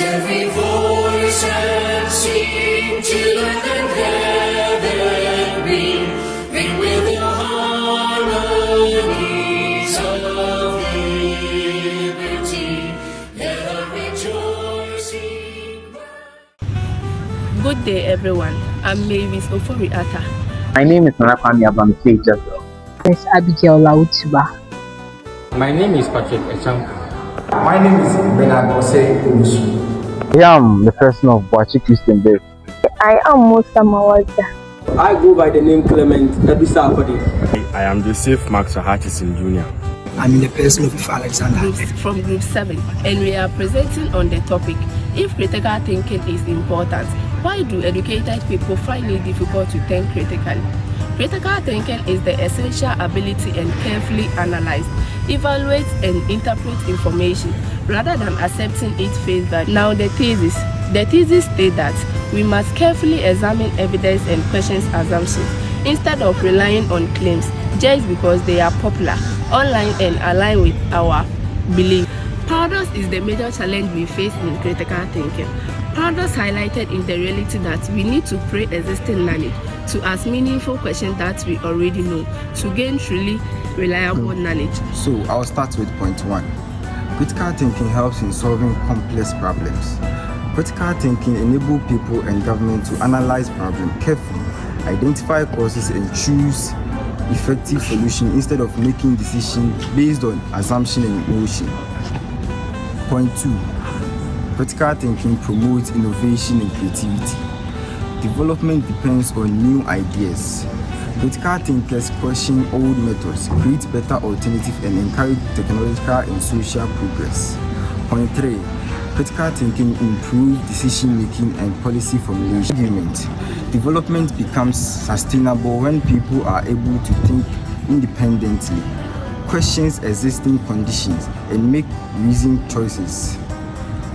every voice and sing, children and heaven ring with the harmonies of liberty. Let us rejoicing. Good day, everyone. I'm Mavis Ofori-Atta. My name is Narakwame Abamke. Miss Abigail Lautuba. My name is Patrick Echanko. My name is Bernard Ose Owusu. I am the person of Boachi Christian Dave. I am Musa Mawaza. I go by the name Clement Ebisa Akodi. I am Joseph Maxwell Hutchison Jr. I'm in the person of Ifa Alexander. From Group 7, and we are presenting on the topic, if critical thinking is important, why do educated people find it difficult to think critically? Critical thinking is the essential ability and carefully analyze, evaluate, and interpret information rather than accepting its face value. Now the thesis states that we must carefully examine evidence and question assumptions instead of relying on claims just because they are popular, online, and align with our belief. Paradox is the major challenge we face in critical thinking. Paradox highlighted in the reality that we need to pre-existing knowledge to ask meaningful questions that we already know to gain truly reliable knowledge. So I'll start with point 1. Critical thinking helps in solving complex problems. Critical thinking enables people and government to analyze problems carefully, identify causes, and choose effective solutions instead of making decisions based on assumption and emotion. Point 2. Critical thinking promotes innovation and creativity. Development depends on new ideas. Critical thinkers question old methods, create better alternatives, and encourage technological and social progress. Point 3. Critical thinking improves decision-making and policy formulation. Development becomes sustainable when people are able to think independently, question existing conditions, and make reasoned choices.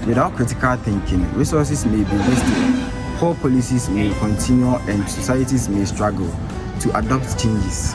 Without critical thinking, resources may be wasted, poor policies may continue, and societies may struggle to adopt changes.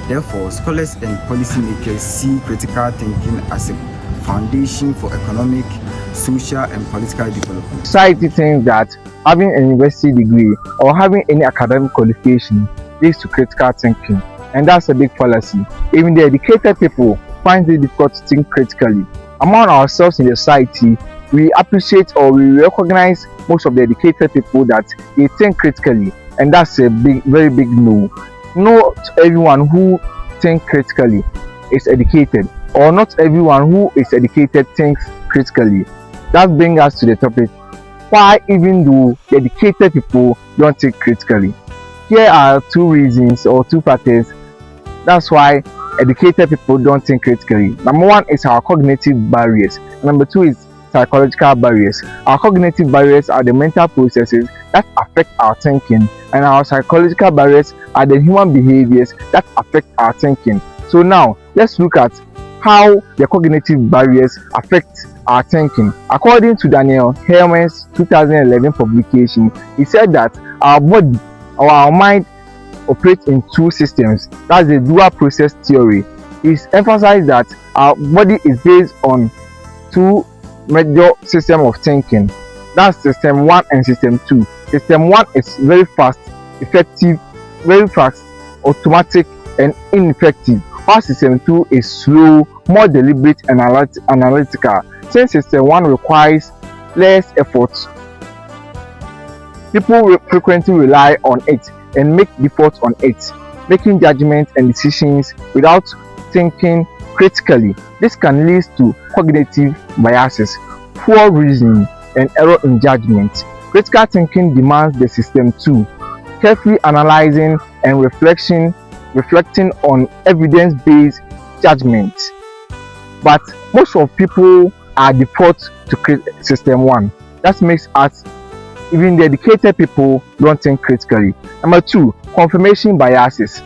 Therefore, scholars and policymakers see critical thinking as a foundation for economic, social, and political development. Society thinks that having a university degree or having any academic qualification leads to critical thinking, and that's a big fallacy. Even the educated people find it difficult to think critically. Among ourselves in the society, we appreciate or we recognize most of the educated people that they think critically, and that's a very big no. Not everyone who thinks critically is educated, or not everyone who is educated thinks critically. That brings us to the topic, why even though the educated people don't think critically. Here are 2 reasons or 2 factors that's why educated people don't think critically. Number 1 is our cognitive barriers. Number 2 is psychological barriers. Our cognitive barriers are the mental processes that affect our thinking, and our psychological barriers are the human behaviors that affect our thinking. So now let's look at how the cognitive barriers affect our thinking. According to Daniel Hillman's 2011 publication, he said that our body or our mind operates in 2 systems. That's the dual process theory. He's emphasized that our body is based on 2 major systems of thinking. That's system 1 and system 2. System 1 is very fast, automatic, and ineffective, while system 2 is slow, more deliberate, and analytical. Since system 1 requires less effort, people frequently rely on it and make defaults on it, making judgments and decisions without thinking critically. This can lead to cognitive biases, poor reasoning, and error in judgment. Critical thinking demands the system 2, carefully analyzing and reflecting on evidence-based judgment. But most of people are default to system 1. That makes us, even the educated people, don't think critically. Number 2, confirmation biases.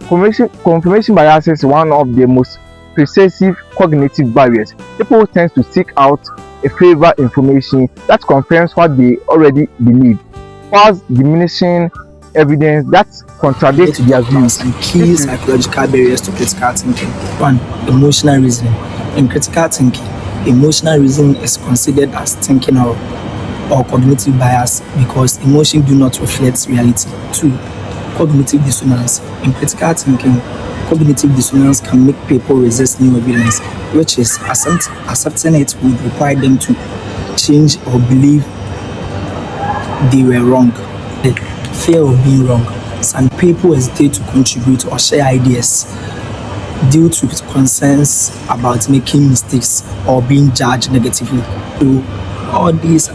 Confirmation bias is one of the most pervasive cognitive barriers. People tend to seek out a favorite information that confirms what they already believe, whilst diminishing evidence that contradicts their views. And key psychological barriers to critical thinking. 1. Emotional reasoning. In critical thinking, Emotional reasoning is considered as thinking or cognitive bias because emotion do not reflect reality. 2. Cognitive dissonance. In critical thinking, cognitive dissonance can make people resist new evidence, which is accepting it would require them to change or believe they were wrong. The fear of being wrong. Some people hesitate to contribute or share ideas due to concerns about making mistakes or being judged negatively. So all these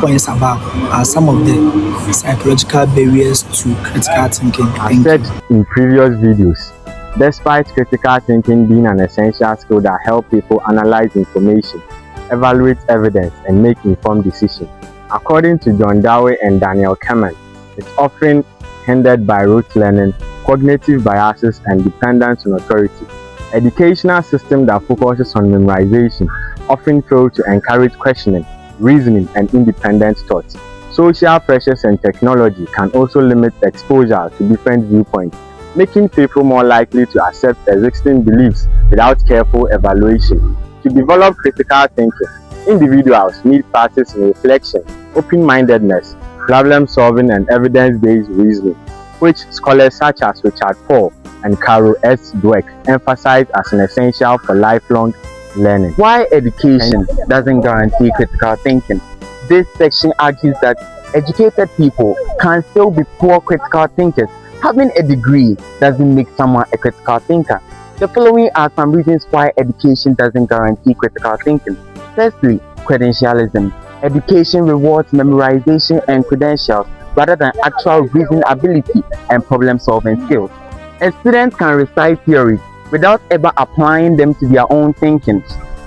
points above are some of the psychological barriers to critical thinking. As said in previous videos, despite critical thinking being an essential skill that helps people analyze information, evaluate evidence, and make informed decisions, according to John Dewey and Daniel Kahneman, it's often hindered by rote learning, cognitive biases, and dependence on authority. Educational system that focuses on memorization often fail to encourage questioning, reasoning, and independent thought. Social pressures and technology can also limit exposure to different viewpoints, making people more likely to accept existing beliefs without careful evaluation. To develop critical thinking, individuals need practice in reflection, open-mindedness, problem-solving, and evidence-based reasoning, which scholars such as Richard Paul and Carol S. Dweck emphasize as an essential for lifelong learning. Why education doesn't guarantee critical thinking? This section argues that educated people can still be poor critical thinkers. Having a degree doesn't make someone a critical thinker. The following are some reasons why education doesn't guarantee critical thinking. Firstly, credentialism. Education rewards memorization and credentials rather than actual reasoning ability and problem-solving skills. A student can recite theories without ever applying them to their own thinking.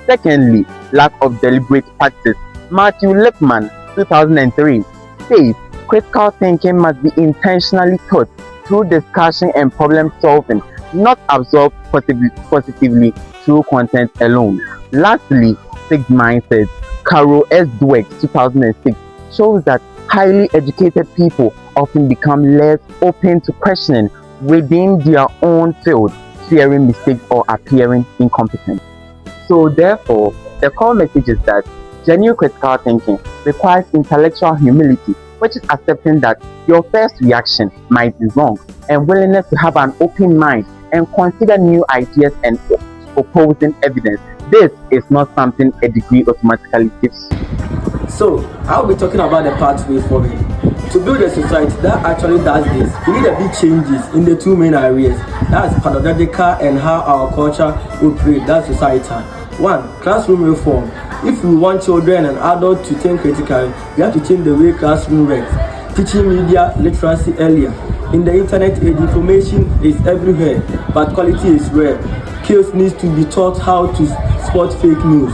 Secondly, lack of deliberate practice. Matthew Lipman, 2003, says critical thinking must be intentionally taught through discussion and problem solving, not absorbed positively through content alone. Lastly, fixed mindset. Carol S. Dweck, 2006, shows that highly educated people often become less open to questioning within their own field, fearing mistakes or appearing incompetent. So therefore, the core message is that genuine critical thinking requires intellectual humility, which is accepting that your first reaction might be wrong, and willingness to have an open mind and consider new ideas and opposing evidence. This is not something a degree automatically gives. So, I'll be talking about the pathway forward. To build a society that actually does this, we need a big changes in the two main areas. That's pedagogical and how our culture will create that society. 1. Classroom reform. If we want children and adults to think critically, we have to change the way classroom works. Teaching media literacy earlier. In the internet age, information is everywhere, but quality is rare. Kids needs to be taught how to spot fake news.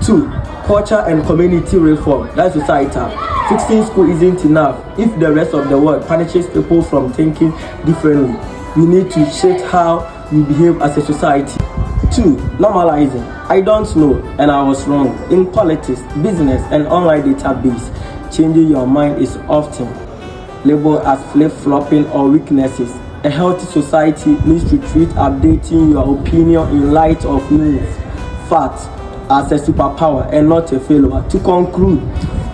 2. Culture and community reform. That's societal. Fixing school isn't enough. If the rest of the world punishes people from thinking differently, we need to shift how we behave as a society. 2. Normalizing. I don't know and I was wrong. In politics, business, and online database, changing your mind is often labeled as flip-flopping or weaknesses. A healthy society needs to treat updating your opinion in light of news, facts, as a superpower and not a failure. To conclude,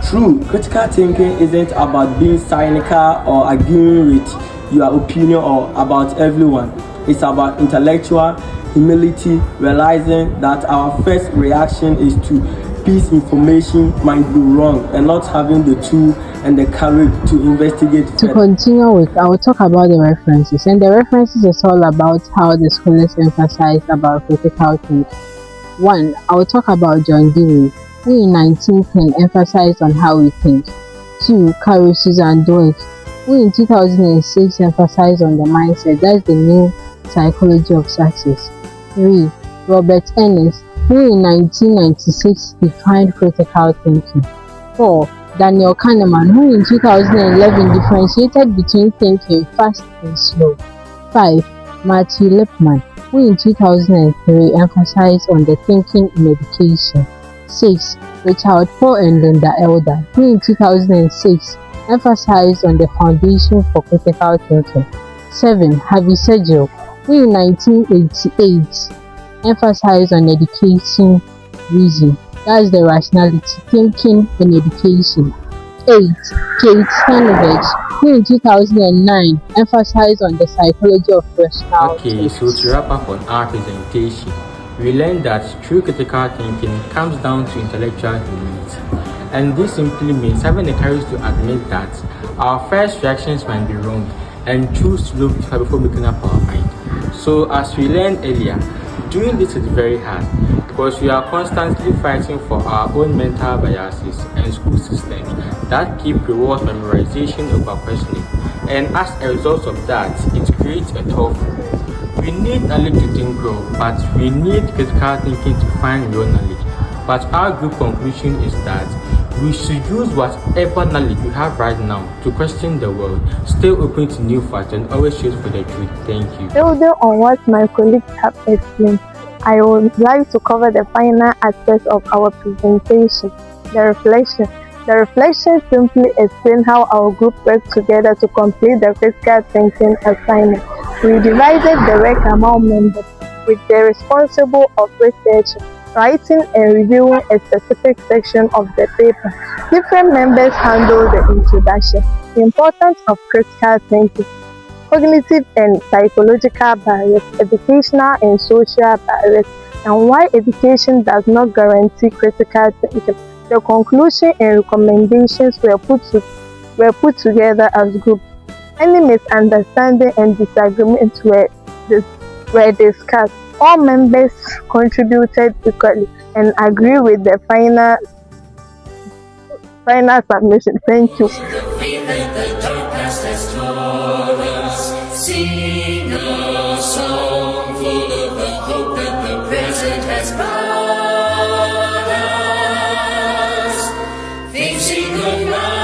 true critical thinking isn't about being cynical or arguing with your opinion or about everyone. It's about intellectual humility, realizing that our first reaction is to piece information might be wrong and not having the tool and the courage to investigate To continue with, I will talk about the references, and the references is all about how the scholars emphasize about critical thinking. 1. I will talk about John Dewey, who in 1910 emphasized on how we think. 2. Carol Susan Dweck, who in 2006 emphasized on the mindset. That's the new psychology of success. 3. Robert Ennis, who in 1996 defined critical thinking. 4. Daniel Kahneman, who in 2011 differentiated between thinking fast and slow. 5. Matthew Lipman, who in 2003 emphasized on the thinking in education. 6. Richard Paul and Linda Elder, who in 2006 emphasized on the foundation for critical thinking. 7. Harvey Sergel, who in 1988 emphasized on education reason. That's the rationality, thinking, and education. 8. Kate Stanovich, who in 2009 emphasized on the psychology of rationality. Okay, so to wrap up on our presentation, we learned that true critical thinking comes down to intellectual humility. And this simply means having the courage to admit that our first reactions might be wrong and choose to look deeper before making up our mind. So as we learned earlier, doing this is very hard because we are constantly fighting for our own mental biases and school systems that keep reward memorization over questioning. And as a result of that, it creates a tough. We need knowledge to think well, but we need critical thinking to find real knowledge. But our group conclusion is that we should use whatever knowledge we have right now to question the world, stay open to new facts, and always shoot for the truth. Thank you. Building on what my colleagues have explained, I would like to cover the final aspect of our presentation, the reflection. The reflection simply explains how our group worked together to complete the critical thinking assignment. We divided the work among members, with the responsible of research, writing and reviewing a specific section of the paper. Different members handled the introduction, the importance of critical thinking, cognitive and psychological barriers, educational and social barriers, and why education does not guarantee critical thinking. The conclusion and recommendations were put together as groups. Any misunderstanding and disagreements were discussed. All members contributed equally and agree with the final submission. Thank you. The faith that the dark past has taught us. Sing a song full of the hope that the present has brought us. Facing the night.